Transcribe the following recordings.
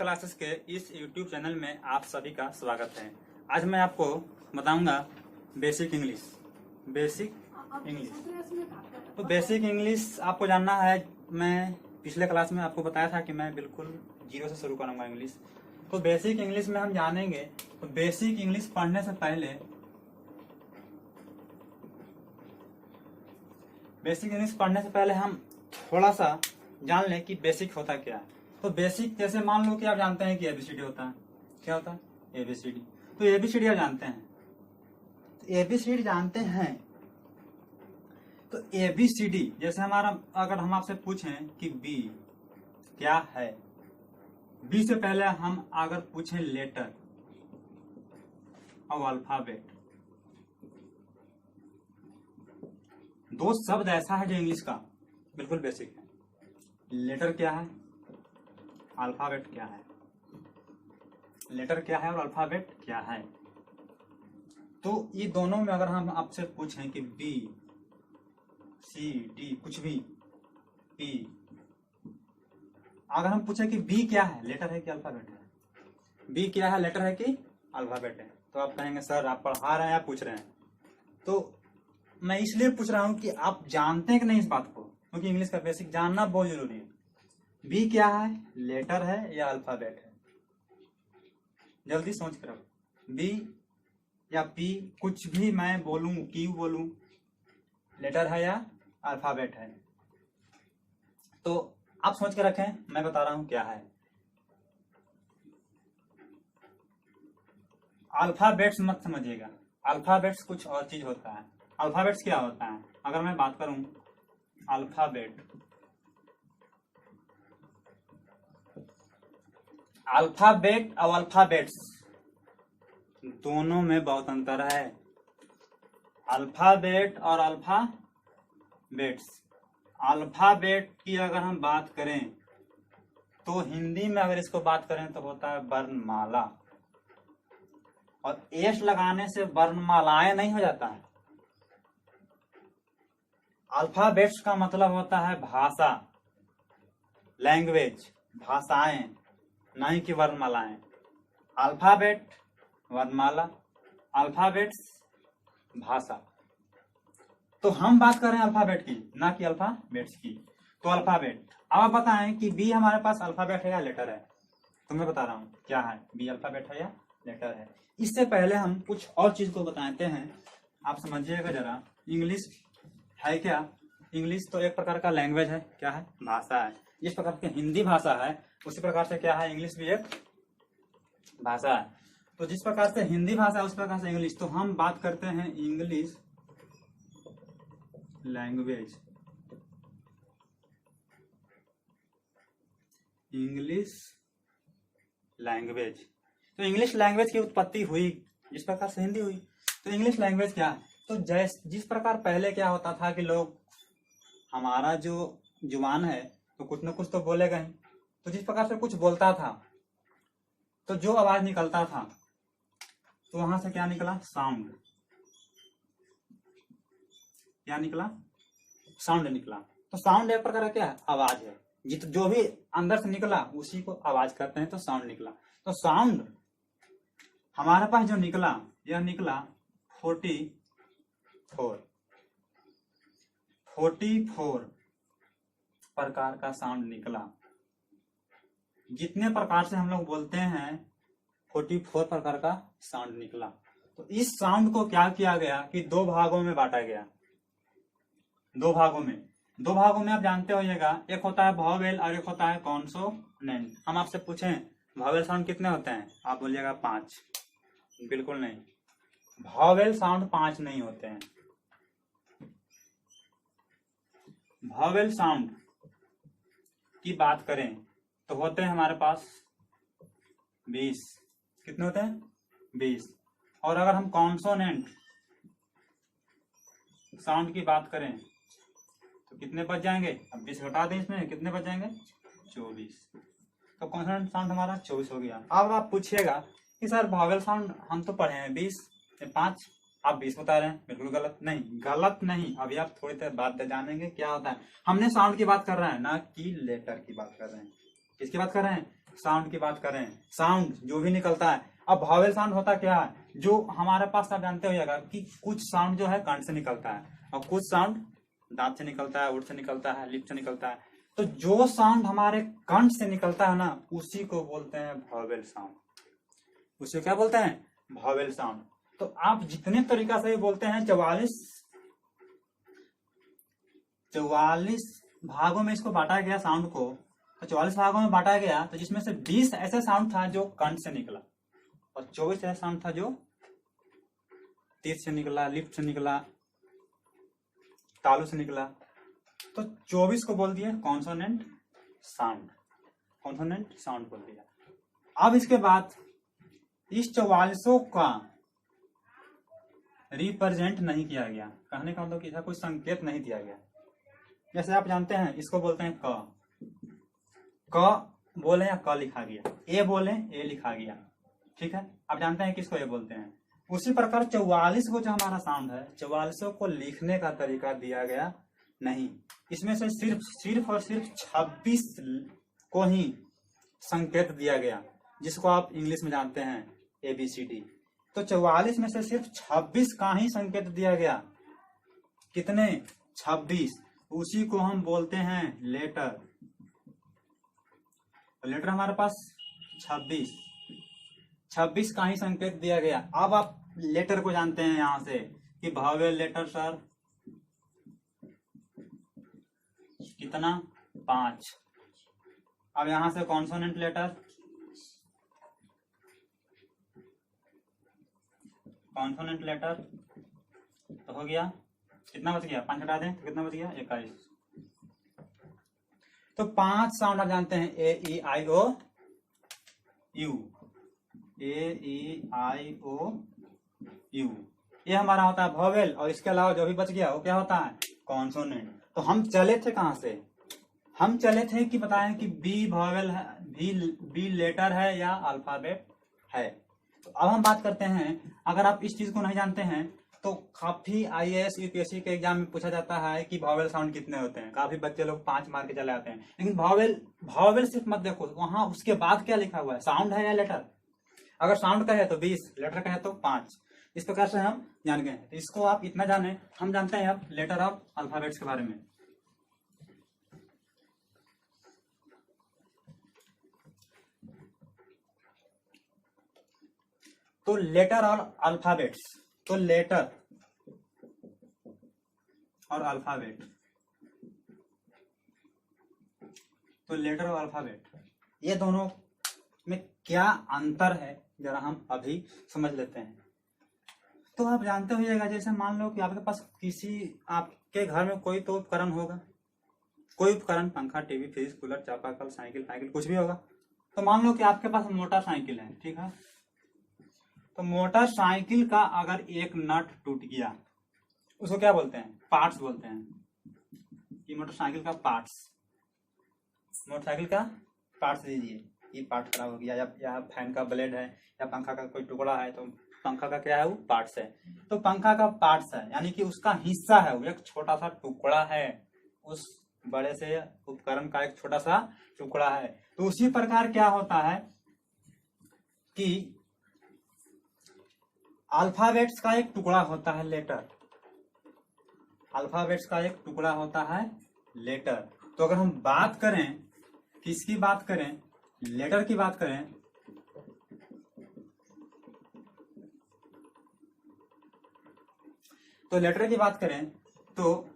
Classes के इस YouTube channel में आप सभी का स्वागत है। आज मैं आपको बताऊंगा बेसिक इंग्लिश। तो बेसिक इंग्लिश आपको जानना है। मैं पिछले क्लास में आपको बताया था कि मैं बिल्कुल जीरो से शुरू करूंगा इंग्लिश। तो बेसिक इंग्लिश में हम जानेंगे। तो बेसिक इंग्लिश पढ़ने से पहले हम थोड़ा सा जान लें कि बेसिक होता क्या है। तो बेसिक जैसे मान लो कि आप जानते हैं कि एबीसीडी होता है। क्या होता है? एबीसीडी। तो एबीसीडी आप जानते हैं। तो एबीसीडी जानते हैं। तो एबीसीडी जैसे हमारा, अगर हम आपसे पूछें कि बी क्या है, बी से पहले हम अगर पूछें लेटर और अल्फाबेट, दो शब्द ऐसा है जो इंग्लिश का बिल्कुल बेसिक है। लेटर क्या है, अल्फाबेट क्या है। लेटर क्या है और अल्फाबेट क्या है। तो ये दोनों में अगर हम आपसे पूछें कि बी सी डी कुछ भी पी, अगर हम पूछें कि बी क्या है, लेटर है कि अल्फाबेट है, बी क्या है, लेटर है कि अल्फाबेट है, तो आप कहेंगे सर आप पढ़ा रहे हैं या पूछ रहे हैं। तो मैं इसलिए पूछ रहा हूं कि आप जानते हैं कि नहीं इस बात को, क्योंकि इंग्लिश का बेसिक जानना बहुत जरूरी है। बी क्या है, लेटर है या अल्फाबेट है। जल्दी सोच कर, बी या पी कुछ भी मैं बोलूं, क्यू बोलूं, लेटर है या अल्फाबेट है। तो आप सोच के रखें, मैं बता रहा हूं क्या है। अल्फाबेट्स मत समझिएगा, अल्फाबेट्स कुछ और चीज होता है। अल्फाबेट्स क्या होता है, अगर मैं बात करूं अल्फाबेट, अल्फाबेट और अल्फाबेट्स दोनों में बहुत अंतर है। अल्फाबेट और अल्फाबेट्स, अल्फाबेट की अगर हम बात करें तो हिंदी में अगर इसको बात करें तो होता है वर्णमाला, और एस लगाने से वर्णमालाएं नहीं हो जाता है। अल्फाबेट्स का मतलब होता है भाषा, लैंग्वेज, भाषाएं, नहीं कि वर्णमालाएं। अल्फाबेट वर्णमाला, अल्फाबेट्स भाषा। तो हम बात कर रहे हैं अल्फाबेट की, ना कि अल्फाबेट्स की। तो अल्फाबेट, अब आप बताएं कि बी हमारे पास अल्फाबेट है या लेटर है। तो मैं बता रहा हूं क्या है, बी अल्फाबेट है या लेटर है। इससे पहले हम कुछ और चीज को बताते हैं, आप समझिएगा जरा। इंग्लिश है क्या? इंग्लिश तो एक प्रकार का लैंग्वेज है। क्या है? भाषा है। जिस प्रकार की हिंदी भाषा है उसी प्रकार से क्या है, इंग्लिश भी एक भाषा है। तो जिस प्रकार से हिंदी भाषा है उस प्रकार से इंग्लिश। तो हम बात करते हैं इंग्लिश लैंग्वेज। इंग्लिश लैंग्वेज, तो इंग्लिश लैंग्वेज की उत्पत्ति हुई जिस प्रकार से हिंदी हुई। तो इंग्लिश लैंग्वेज क्या है, तो जिस प्रकार पहले क्या होता था कि लोग, हमारा जो जुबान है तो कुछ न कुछ तो बोलेगा ही। तो जिस प्रकार से कुछ बोलता था तो जो आवाज निकलता था तो वहां से क्या निकला, साउंड। क्या निकला, साउंड निकला। तो साउंड एक प्रकार का क्या है, आवाज है। जो भी अंदर से निकला उसी को आवाज करते हैं, तो साउंड निकला। तो साउंड हमारे पास जो निकला, यह निकला 44 प्रकार का साउंड निकला। जितने प्रकार से हम लोग बोलते हैं 44 प्रकार का साउंड निकला। तो इस साउंड को क्या किया गया कि दो भागों में बांटा गया। दो भागों में आप जानते होइएगा, एक होता है वॉवेल और एक होता है कॉन्सोनेंट। हम आपसे पूछें वॉवेल साउंड कितने होते हैं, आप बोलिएगा 5। बिल्कुल नहीं, वॉवेल साउंड 5 नहीं होते हैं। वॉवेल साउंड की बात करें तो होते हैं हमारे पास 20। कितने होते हैं? 20। और अगर हम कॉन्सोनेंट साउंड की बात करें तो कितने बच जाएंगे, अब 20 घटा दें इसमें, कितने बच जाएंगे? 24। तो कॉन्सोनेंट साउंड हमारा 24 हो गया। अब आप पूछिएगा कि सर वॉवेल साउंड हम तो पढ़े हैं 20 से 5, आप 20 बता रहे हैं। बिल्कुल गलत नहीं, गलत नहीं। अभी आप थोड़ी देर बाद जानेंगे क्या होता है। हमने साउंड की बात कर रहे हैं, ना कि लेटर की बात कर रहे हैं। किसकी बात कर रहे हैं? साउंड की बात करें, साउंड जो भी निकलता है, अब वॉवेल साउंड होता क्या है, जो हमारे पास आप जानते होगा कि कुछ साउंड जो है कंठ से निकलता है और कुछ साउंड दांत से निकलता है, ओठ से निकलता है, लिप से निकलता है। तो जो साउंड हमारे कंठ से निकलता है ना, उसी को बोलते हैं वॉवेल साउंड। उसे क्या बोलते हैं? Vowel sound. तो आप जितने तरीका से बोलते हैं, 44 भागों में इसको बांटा गया साउंड को, तो 44 भागों में बांटा गया, तो जिसमें से 20 ऐसे साउंड था जो कंठ से निकला और 24 ऐसा साउंड था जो तीत से निकला, लिप से निकला, तालू से निकला। तो 24 को बोल दिया कॉन्सोनेंट साउंड, कॉन्सोनेंट साउंड बोल दिया। अब इसके बाद इस 44 का रिप्रेजेंट नहीं किया गया, कहने का मतलब कि इसका कोई संकेत नहीं दिया गया। जैसे आप जानते हैं इसको बोलते हैं क बोले या क लिखा गया, ए बोले ए लिखा गया, ठीक है, आप जानते हैं किसको ए बोलते हैं। उसी प्रकार 44 को जो हमारा साउंड है, 44 को लिखने का तरीका दिया गया नहीं, इसमें से सिर्फ और सिर्फ 26 को ही संकेत दिया गया, जिसको आप इंग्लिश में जानते हैं ABCD। तो 44 में से सिर्फ 26 का ही संकेत दिया गया। कितने? 26। उसी को हम बोलते हैं लेटर। लेटर हमारे पास 26 का ही संकेत दिया गया। अब आप लेटर को जानते हैं यहां से कि वॉवेल लेटर सर कितना? 5। अब यहां से कॉन्सोनेंट लेटर, कॉन्सोनेंट लेटर तो हो गया, कितना बच गया? 5 हटा दें तो कितना बच गया? 21। तो 5 साउंड आप जानते हैं, A-E-I-O U, A-E-I-O-U, ये हमारा होता है वॉवेल। और इसके अलावा जो भी बच गया वो क्या होता है? कॉन्सोनेंट। तो हम चले थे कहां से? हम चले थे कि बताएं कि बी वॉवेल है, बी लेटर है या अल्फाबेट है। तो अब हम बात करते हैं, अगर आप इस चीज को नहीं जानते हैं तो काफी IAS UPSC के एग्जाम में पूछा जाता है कि वॉवेल साउंड कितने होते हैं। काफी बच्चे लोग 5 मार के चले आते हैं, लेकिन वॉवेल सिर्फ मत देखो, वहां उसके बाद क्या लिखा हुआ है, साउंड है या लेटर। अगर साउंड का है तो 20, लेटर का है तो 5। इस प्रकार से हम जान गए। तो इसको आप इतना जाने, हम जानते हैं अब लेटर ऑफ अल्फाबेट्स के बारे में। तो लेटर और अल्फाबेट्स, तो लेटर और अल्फाबेट, तो लेटर और अल्फाबेट ये दोनों में क्या अंतर है जरा हम अभी समझ लेते हैं। तो आप जानते होइएगा, जैसे मान लो कि आपके पास आपके घर में कोई तो उपकरण होगा, कोई उपकरण, पंखा, टीवी, फ्रिज, कूलर, चापाकल, साइकिल कुछ भी होगा। तो मान लो कि आपके पास मोटरसाइकिल है, ठीक है। तो मोटरसाइकिल का अगर एक नट टूट गया, उसको क्या बोलते हैं? पार्ट्स बोलते हैं कि मोटरसाइकिल का पार्ट्स, मोटरसाइकिल का पार्ट्स दीजिए, ये पार्ट खराब हो गया, या फैन का ब्लेड है, या पंखा का कोई टुकड़ा है, तो पंखा का क्या है? वो पार्ट्स है। तो पंखा का पार्ट्स है, यानी कि उसका हिस्सा है, वो एक छोटा सा टुकड़ा है, उस बड़े से उपकरण का एक छोटा सा टुकड़ा है। तो उसी प्रकार क्या होता है कि अल्फाबेट्स का एक टुकड़ा होता है लेटर, अल्फाबेट्स का एक टुकड़ा होता है लेटर। तो अगर हम बात करें, किसकी बात करें? लेटर की बात करें, तो लेटर की बात करें तो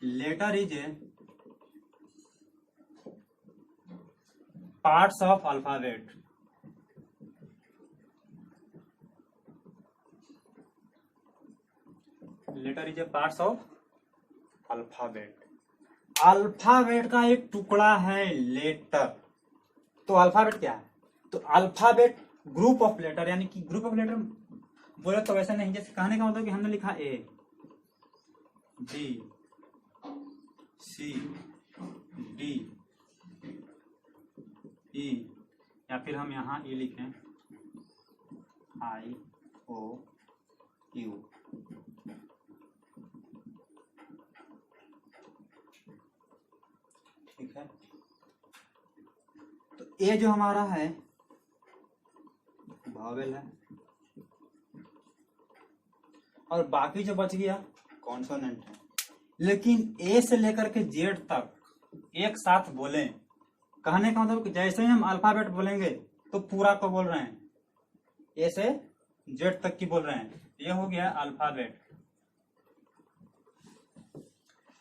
letter is a parts of alphabet. Letter is a parts of alphabet. Alphabet का एक टुकड़ा है लेटर। तो अल्फाबेट क्या है? तो अल्फाबेट ग्रुप ऑफ लेटर, यानी कि ग्रुप ऑफ लेटर बोले तो वैसा नहीं, जैसे कहने का मतलब कि हमने लिखा A, B, C, D, E, या फिर हम यहाँ E लिखें I, O, U। ठीक है। तो ए जो हमारा है वावेल है, और बाकी जो बच गया कॉन्सोनेंट है। लेकिन ए से लेकर के जेड तक एक साथ बोलें, कहने का मतलब जैसे ही हम अल्फाबेट बोलेंगे तो पूरा को बोल रहे हैं, ए से जेड तक की बोल रहे हैं। ये हो गया अल्फाबेट।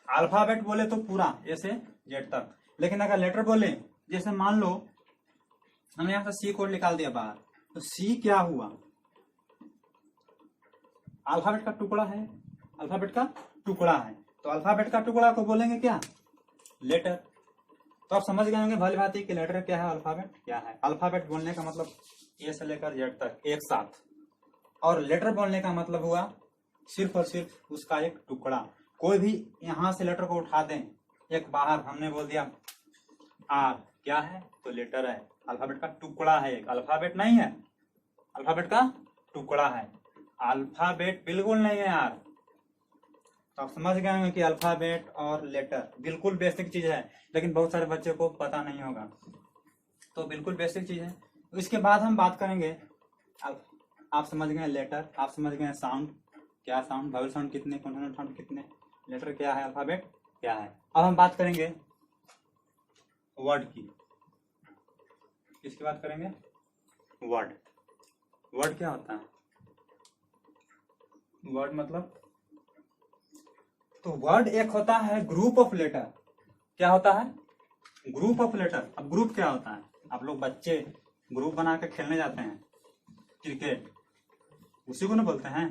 अल्फाबेट बोले तो पूरा ए से जेड तक, लेकिन अगर लेटर बोले, जैसे मान लो हमने यहां से सी कोड निकाल दिया बाहर, तो सी क्या हुआ, अल्फाबेट का टुकड़ा है, अल्फाबेट का टुकड़ा है, तो अल्फाबेट का टुकड़ा को बोलेंगे क्या, लेटर। तो आप समझ गए होंगे भली भांति कि लेटर क्या है, अल्फाबेट क्या है। अल्फाबेट बोलने का मतलब ए से लेकर जेड तक एक साथ, और लेटर बोलने का मतलब हुआ सिर्फ और सिर्फ उसका एक टुकड़ा। कोई भी यहां से लेटर को उठा दें, एक बाहर हमने बोल दिया आर, क्या है, तो लेटर है, अल्फाबेट का टुकड़ा है, एक अल्फाबेट नहीं है, अल्फाबेट का टुकड़ा है, अल्फाबेट बिल्कुल नहीं है यार। तो आप समझ गए होंगे कि अल्फाबेट और लेटर बिल्कुल बेसिक चीज है, लेकिन बहुत सारे बच्चों को पता नहीं होगा, तो बिल्कुल बेसिक चीज है। तो इसके बाद हम बात करेंगे, आप समझ गए लेटर, आप समझ गए साउंड, क्या साउंड, वावेल साउंड कितने, कॉन्सोनेंट साउंड कितने, लेटर क्या है, अल्फाबेट क्या है। अब हम बात करेंगे वर्ड की। किसकी बात करेंगे, वर्ड। वर्ड क्या होता है, वर्ड मतलब, तो वर्ड एक होता है ग्रुप ऑफ लेटर। क्या होता है, ग्रुप ऑफ लेटर। अब ग्रुप क्या होता है, आप लोग बच्चे ग्रुप बना के खेलने जाते हैं क्रिकेट, उसी को ना बोलते हैं।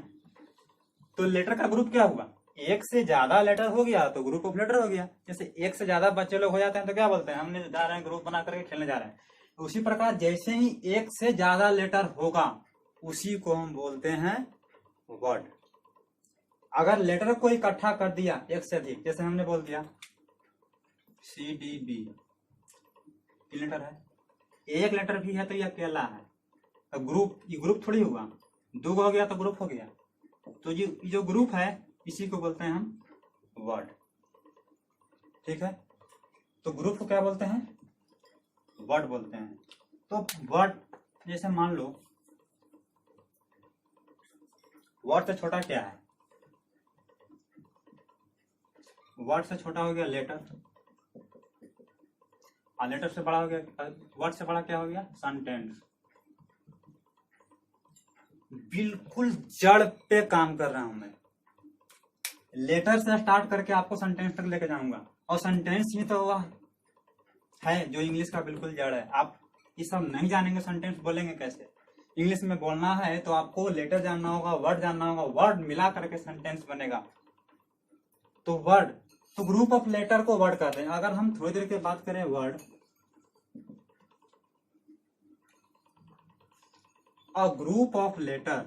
तो लेटर का ग्रुप क्या हुआ, एक से ज्यादा लेटर हो गया तो ग्रुप ऑफ लेटर हो गया। जैसे एक से ज्यादा बच्चे लोग हो जाते हैं तो क्या बोलते हैं, हमने जा रहे हैं ग्रुप बना करके खेलने जा रहे हैं। उसी प्रकार जैसे ही एक से ज्यादा लेटर होगा उसी को हम बोलते हैं वर्ड। अगर लेटर को इकट्ठा कर दिया एक से अधिक, जैसे हमने बोल दिया सी डी बी, तीन लेटर है, एक लेटर भी है तो ये अकेला है, तो ग्रुप, ये ग्रुप थोड़ी हुआ, दो हो गया तो ग्रुप हो गया। तो ये जो ग्रुप है इसी को बोलते हैं हम वर्ड। ठीक है, तो ग्रुप को क्या बोलते हैं, वर्ड बोलते हैं। तो वर्ड, जैसे मान लो वर्ड से छोटा क्या है, वर्ड से छोटा हो गया लेटर, और लेटर से बड़ा हो गया, वर्ड से बड़ा क्या हो गया, सेंटेंस। बिल्कुल जड़ पे काम कर रहा हूं मैं, लेटर से स्टार्ट करके आपको सेंटेंस तक लेके जाऊंगा, और सेंटेंस ही तो हुआ है जो इंग्लिश का बिल्कुल जड़ है। आप ये सब नहीं जानेंगे, सेंटेंस बोलेंगे कैसे। इंग्लिश में बोलना है तो आपको लेटर जानना होगा, वर्ड जानना होगा, वर्ड मिला करके सेंटेंस बनेगा। तो वर्ड, तो ग्रुप ऑफ लेटर को वर्ड कहते हैं। अगर हम थोड़ी देर के बात करें word, a group of letter,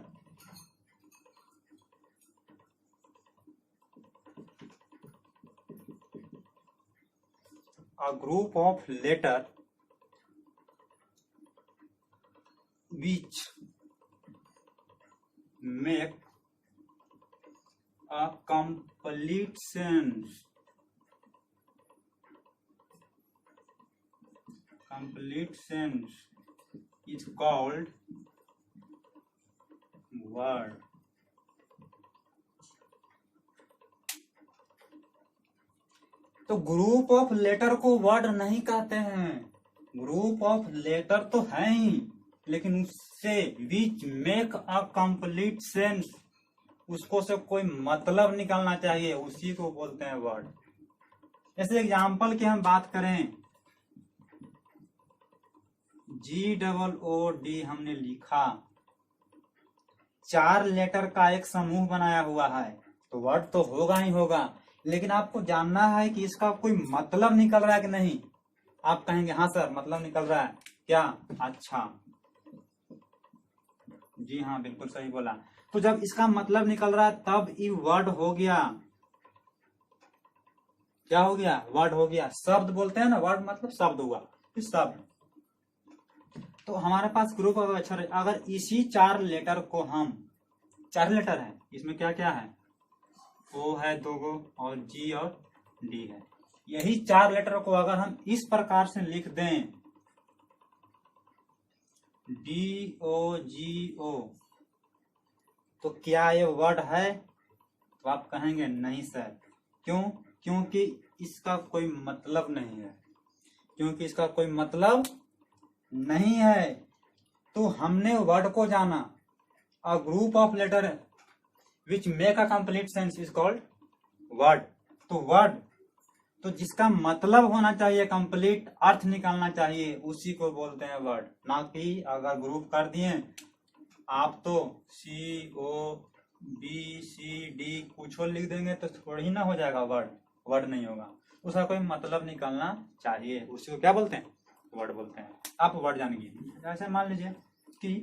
a group of letter which make a complete sense, is called word. तो ग्रुप ऑफ लेटर को वर्ड नहीं कहते हैं, ग्रुप ऑफ लेटर तो है ही, लेकिन उससे विच मेक अ कंप्लीट सेंस, उसको से कोई मतलब निकलना चाहिए, उसी को बोलते हैं वर्ड। जैसे एग्जाम्पल की हम बात करें, GOOD हमने लिखा, 4 लेटर का एक समूह बनाया हुआ है, तो वर्ड तो होगा ही होगा, लेकिन आपको जानना है कि इसका कोई मतलब निकल रहा है कि नहीं। आप कहेंगे हाँ सर मतलब निकल रहा है, क्या, अच्छा, जी हाँ बिल्कुल सही बोला। तो जब इसका मतलब निकल रहा है तब ये वर्ड हो गया। क्या हो गया, वर्ड हो गया। शब्द बोलते हैं ना, वर्ड मतलब शब्द हुआ, इस शब्द। तो हमारे पास ग्रुप ऑफ अक्षर, अगर इसी 4 लेटर को हम, 4 लेटर है, इसमें क्या क्या है, O है 2 गो, और G और D है, यही 4 लेटर को अगर हम इस प्रकार से लिख दें DOGO, तो क्या ये वर्ड है? तो आप कहेंगे नहीं सर। क्यों? क्योंकि इसका कोई मतलब नहीं है, क्योंकि इसका कोई मतलब नहीं है। तो हमने वर्ड को जाना, a group of letter which make a complete sense is called word. तो वर्ड तो जिसका मतलब होना चाहिए, कंप्लीट अर्थ निकालना चाहिए, उसी को बोलते हैं वर्ड। ना कि अगर ग्रुप कर दिए आप तो COBCD कुछ और लिख देंगे तो थोड़ी ना हो जाएगा वर्ड, वर्ड नहीं होगा। उसका कोई मतलब निकालना चाहिए, उसी को क्या बोलते हैं? वर्ड बोलते हैं। आप वर्ड जानिए। जैसे मान लीजिए कि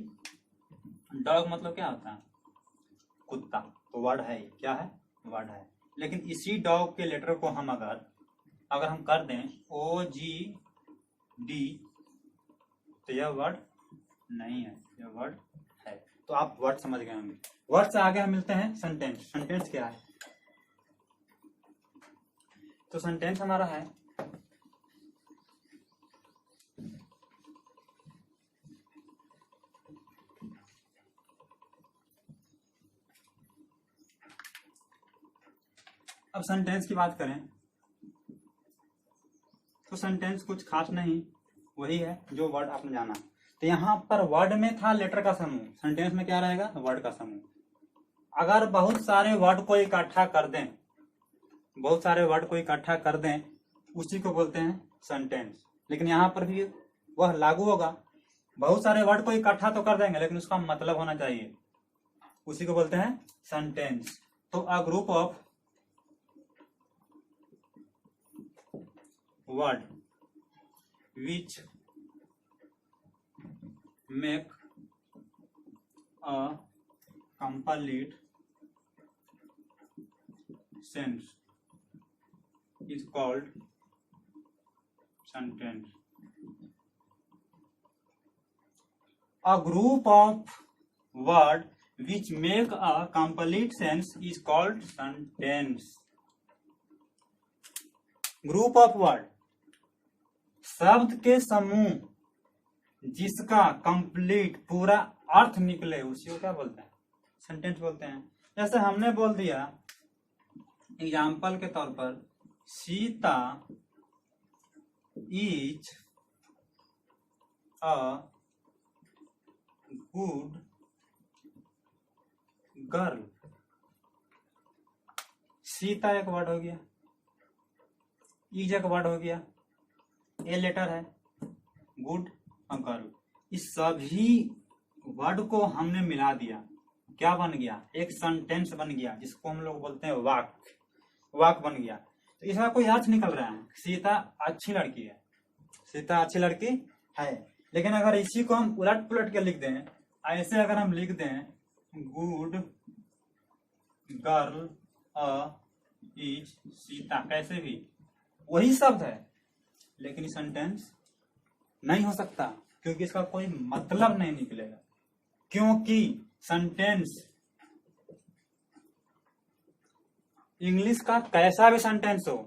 डॉग मतलब क्या होता है? कुत्ता। तो वर्ड है, क्या है? वर्ड है। लेकिन इसी डॉग के लेटर को हम अगर हम कर दें OGD, तो यह वर्ड नहीं है, यह वर्ड है। तो आप वर्ड समझ गए होंगे। वर्ड से आगे हम मिलते हैं सेंटेंस। सेंटेंस क्या है? तो सेंटेंस हमारा है अब सेंटेंस की बात करें तो सेंटेंस कुछ खास नहीं, वही है जो वर्ड आपने जाना। तो यहाँ पर वर्ड में था लेटर का समूह, सेंटेंस में क्या रहेगा? वर्ड का समूह। अगर बहुत सारे वर्ड को इकट्ठा कर दें, बहुत सारे वर्ड को इकट्ठा कर दें, उसी को बोलते हैं सेंटेंस। लेकिन यहाँ पर भी वह लागू होगा। बहुत सारे वर्ड को इकट्ठा तो कर देंगे, लेकिन उसका मतलब होना चाहिए, उसी को बोलते हैं सेंटेंस। तो अ group of word which make a complete sense is called sentence. A group of word which make a complete sense is called sentence. Group of word, शब्द के समूह जिसका कंप्लीट पूरा अर्थ निकले, उसी को क्या बोलते हैं? सेंटेंस बोलते हैं। जैसे हमने बोल दिया एग्जाम्पल के तौर पर, Sita is a good girl. Sita एक वर्ड हो गया, इज एक वर्ड हो गया, ए लेटर है, गुड और गर्ल। इस सभी वर्ड को हमने मिला दिया, क्या बन गया? एक सेंटेंस बन गया, जिसको हम लोग बोलते हैं वाक्य। वाक्य बन गया। तो इसका कोई अर्थ निकल रहा है, सीता अच्छी लड़की है, सीता अच्छी लड़की है। लेकिन अगर इसी को हम उलट पुलट के लिख दें, ऐसे अगर हम लिख दें गुड गर्ल इज सीता, कैसे भी वही शब्द है, लेकिन सेंटेंस नहीं हो सकता, क्योंकि इसका कोई मतलब नहीं निकलेगा। क्योंकि सेंटेंस इंग्लिश का कैसा भी सेंटेंस हो,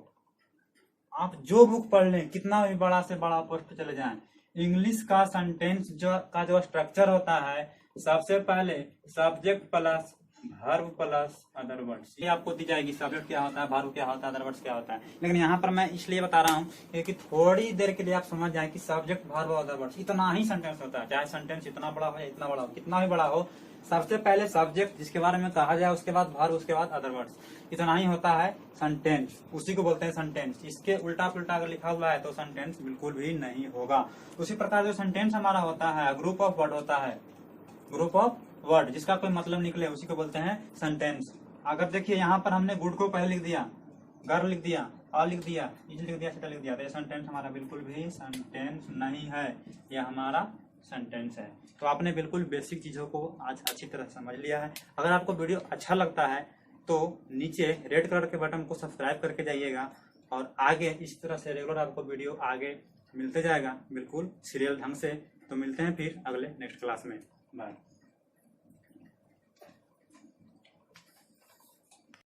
आप जो बुक पढ़ लें, कितना भी बड़ा से बड़ा पोस्ट पे चले जाएं, इंग्लिश का सेंटेंस जो स्ट्रक्चर होता है, सबसे पहले subject plus verb plus other words, ये आपको दी जाएगी। सब्जेक्ट क्या होता है, वर्ब क्या होता है, अदर वर्ड्स क्या होता है। लेकिन यहाँ पर मैं इसलिए बता रहा हूँ क्योंकि थोड़ी देर के लिए आप समझ जाए कि सब्जेक्ट वर्ब और अदर वर्ड्स, इतना ही सेंटेंस होता है। चाहे सेंटेंस इतना बड़ा हो या इतना बड़ा हो, कितना भी बड़ा हो, सबसे पहले सब्जेक्ट जिसके बारे में कहा जाए, उसके बाद वर्ब, उसके बाद अदर वर्ड्स, इतना ही होता है सेंटेंस। उसी को बोलते हैं सेंटेंस। इसके उल्टा पुल्टा अगर लिखा हुआ है तो सेंटेंस बिल्कुल भी नहीं होगा। उसी प्रकार जो सेंटेंस हमारा होता है, ग्रुप ऑफ वर्ड होता है, ग्रुप ऑफ वर्ड जिसका कोई मतलब निकले, उसी को बोलते हैं सेंटेंस। अगर देखिए यहाँ पर हमने गुड को पहले लिख दिया, गर्ल लिख दिया, और लिख दिया, इज लिख दिया, सीता लिख दिया, तो ये सेंटेंस हमारा बिल्कुल भी सेंटेंस नहीं है, यह हमारा सेंटेंस है। तो आपने बिल्कुल बेसिक चीजों को आज अच्छी तरह समझ लिया है। अगर आपको वीडियो अच्छा लगता है तो नीचे रेड कलर के बटन को सब्सक्राइब करके जाइएगा, और आगे इस तरह से रेगुलर आपको वीडियो आगे मिलते जाएगा, बिल्कुल सीरियल ढंग से। तो मिलते हैं फिर अगले नेक्स्ट क्लास में। बाय।